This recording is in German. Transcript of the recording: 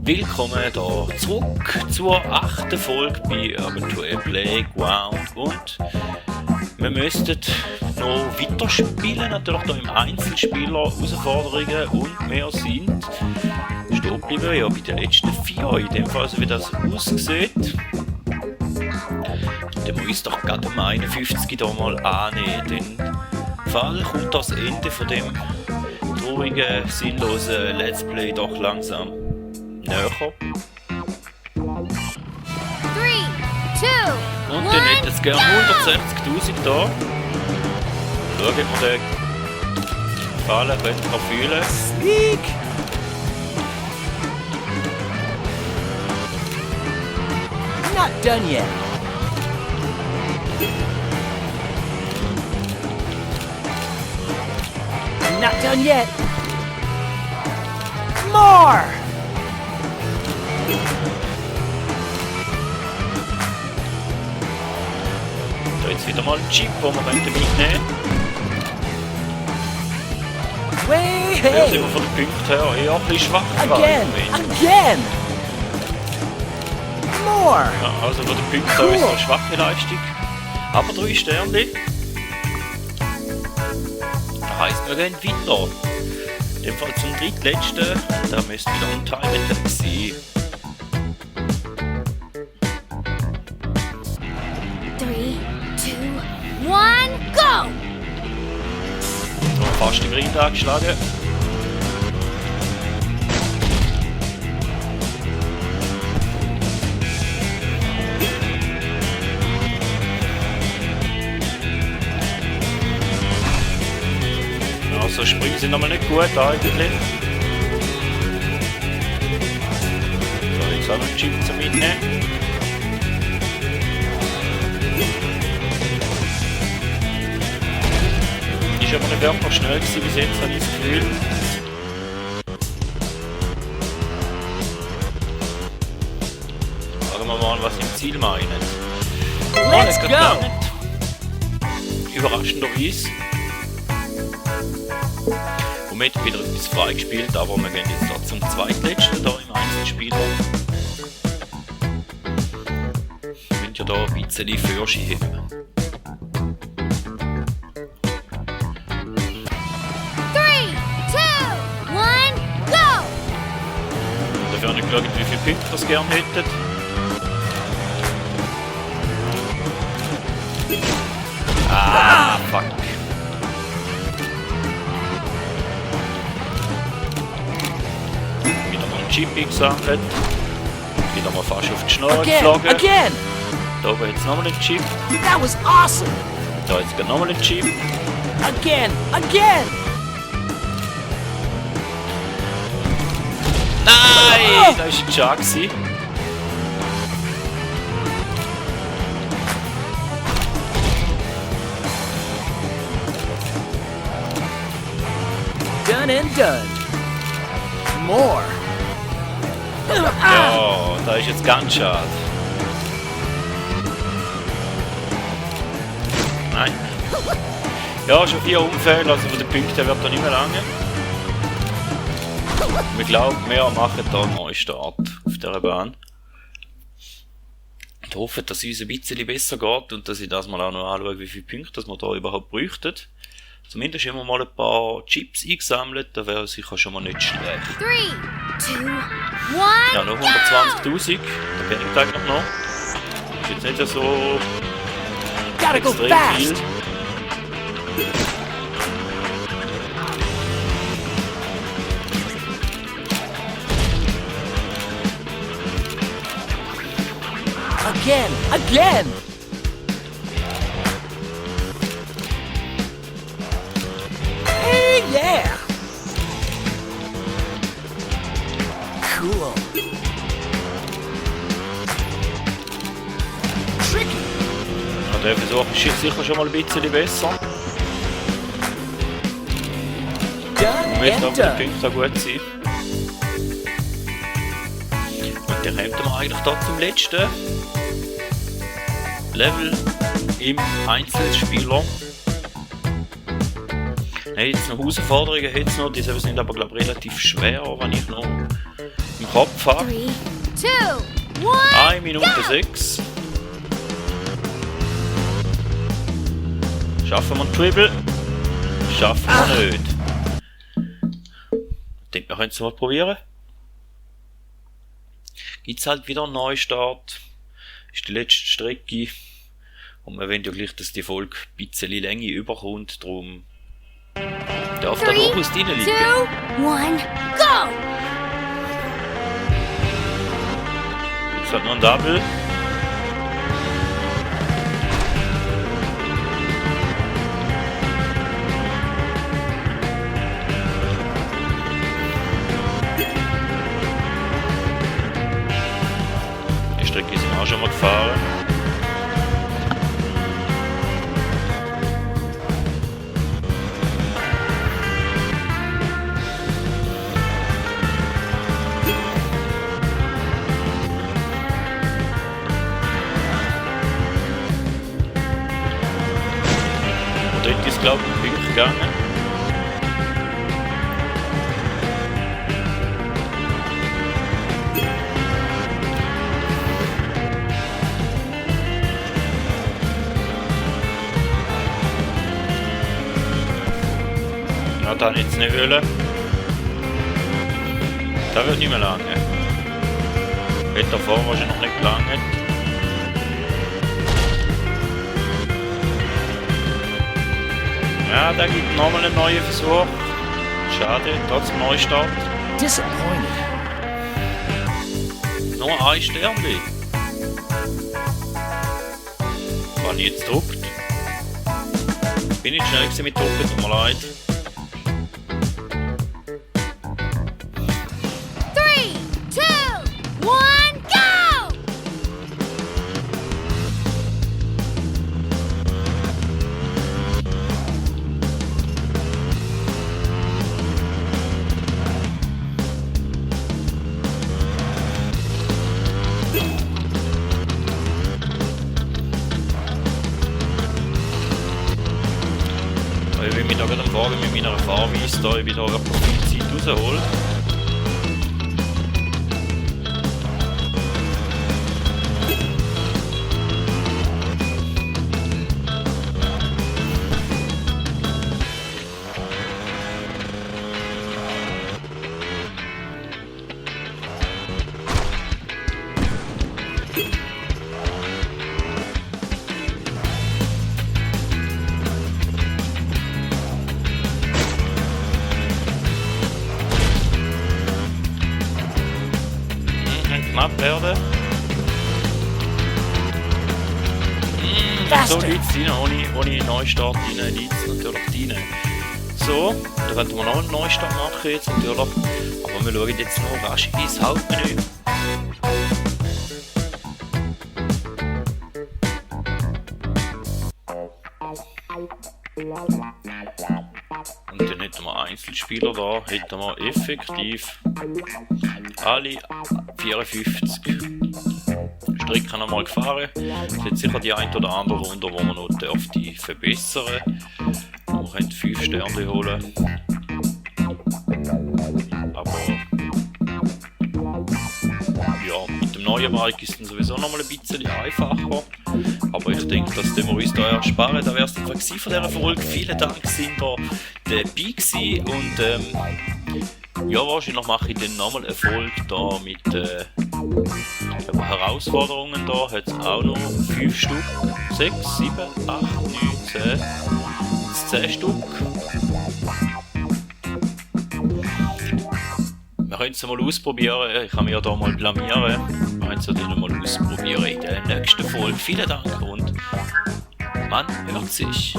Willkommen hier zurück zur 8. Folge bei Urban2A Playground und wir müssten noch weiterspielen, natürlich hier im Einzelspieler Herausforderungen und wir sind stehen geblieben, ja, bei den letzten 4, in dem Fall, so wie das aussieht. Dann muss ich doch gerade um 51 hier mal annehmen, denn Fall kommt das Ende von dem traurigen, sinnlosen Let's Play doch langsam näher. 3, 2, Und dann hätte es gerne 160.000 da. Schauen, ob wir den Fallen können fühlen. Sneak! Not done yet. Not done yet. More! Da jetzt wieder mal ein Chip, den wir mitnehmen können. Way Ja, hey! sind wir von den Punkten her eher ein bisschen schwach. Again! gewesen. Again! More! Ja, also von den Punkten her ist eine schwache Leistung. Aber 3 Sterne. Das heisst, wir gehen weiter. In dem Fall zum drittletzten. Da müsste wieder ein Time sein. 3, 2, 1, go! So, fast den Grind angeschlagen. Also Sprünge sind nochmal nicht gut eigentlich. So, jetzt auch noch einen Chip zum Mitnehmen. Ist aber nicht wirklich schnell gewesen bis jetzt, habe ich das Gefühl. Fragen wir mal, was sie im Ziel meinen. Let's nicht go! gelangt. Überraschenderweise. Und wir haben wieder etwas freigespielt, aber wir gehen jetzt da zum zweitletzten hier im Einzelspieler. Wir müssen ja da ein bisschen vorschieben. 3, 2, 1, go! Dafür habe ich geschaut, wie viele Punkte wir es gerne hätten. Ah, fuck. Wieder mal einen Chip eingesammelt. Wieder mal fast auf die Schnur Again! geflogen. Again! Da oben jetzt nochmal ein Chip. That was awesome! Da jetzt nochmal ein Chip. Again! Again! Nein! Da war ein Char gewesen. Done and done. More. Ja, da ist jetzt ganz schade. Nein. Ja, schon 4 Unfälle, also von den Punkten wird da nicht mehr lange. Wir glauben, wir machen da einen Neustart auf dieser Bahn. Ich hoffe, dass es uns ein bisschen besser geht und dass ich das mal auch noch anschaue, wie viele Punkte das wir da überhaupt bräuchten. Zumindest haben wir mal ein paar Chips eingesammelt, da wäre sicher schon mal nicht schlecht. 3, 2, 1, Ja, noch 120.000, da bin ich eigentlich noch. Ist jetzt nicht so Gotta go extrem fast! viel. Again! Again! Hey, yeah! Cool. Tricky. Ja, der Versuch ist sicher schon mal ein bisschen besser. Done Müsste and aber die done. Punkte auch gut sein. Und dann kommen wir eigentlich da zum letzten Level im Einzelspieler. Hey, jetzt noch Herausforderungen, jetzt noch, die sind aber glaube ich relativ schwer, wenn ich noch im Kopf habe. 3, 2, 1. 1 Minute 6. Schaffen wir einen Dribble? Schaffen wir nicht. Ich denke, wir können es mal probieren. Gibt es halt wieder einen Neustart. Ist die letzte Strecke. Und wir wollen ja gleich, dass die Folge ein bisschen Länge überkommt. Darum darf da 3, durchaus drin 2, liegen. 1, go! Jetzt hat noch ein Double. Die Strecke sind auch schon mal gefahren. Dort ist glaube ich wirklich gegangen. Ja, dann jetzt nicht wollen. Das wird nicht mehr lange. Wird davor wahrscheinlich noch nicht gelangt. Ja, da gibt nochmal einen neuen Versuch. Schade, trotzdem Neustart. Disappointed. Nur ein Sternchen. Wenn ich jetzt drückt. Bin ich schnell gewesen mit Drucken, tut mir leid. 3, 2, 1, go! Ich will mich da gerade am Wagen mit meiner Fahrweise da wieder viel Zeit rausholen. Knapp werden. So liegt es rein, ohne Neustart rein, liegt es natürlich rein. So, da könnten wir noch einen Neustart machen jetzt natürlich. Aber wir schauen jetzt noch rasch ins Hauptmenü. Und dann hätten wir Einzelspieler da, hätten wir effektiv alle 54 Strecken einmal gefahren. Es hat sicher die ein oder andere Runde, wo man noch die verbessern. Wir können 5 Sterne holen. Aber ja, mit dem neuen Bike ist es dann sowieso noch mal ein bisschen einfacher. Aber ich denke, dass wir uns da ersparen. Da wäre es dann von dieser Folge. Vielen Dank, sind da dabei gewesen. Und ja, wahrscheinlich mache ich dann nochmal eine Folge da mit Herausforderungen. Da hat es auch noch 5 Stück. 6, 7, 8, 9, 10. 10 Stück. Wir können es mal ausprobieren. Ich kann mich ja da mal blamieren. Wir können es ja dann mal ausprobieren in der nächsten Folge. Vielen Dank und man hört sich.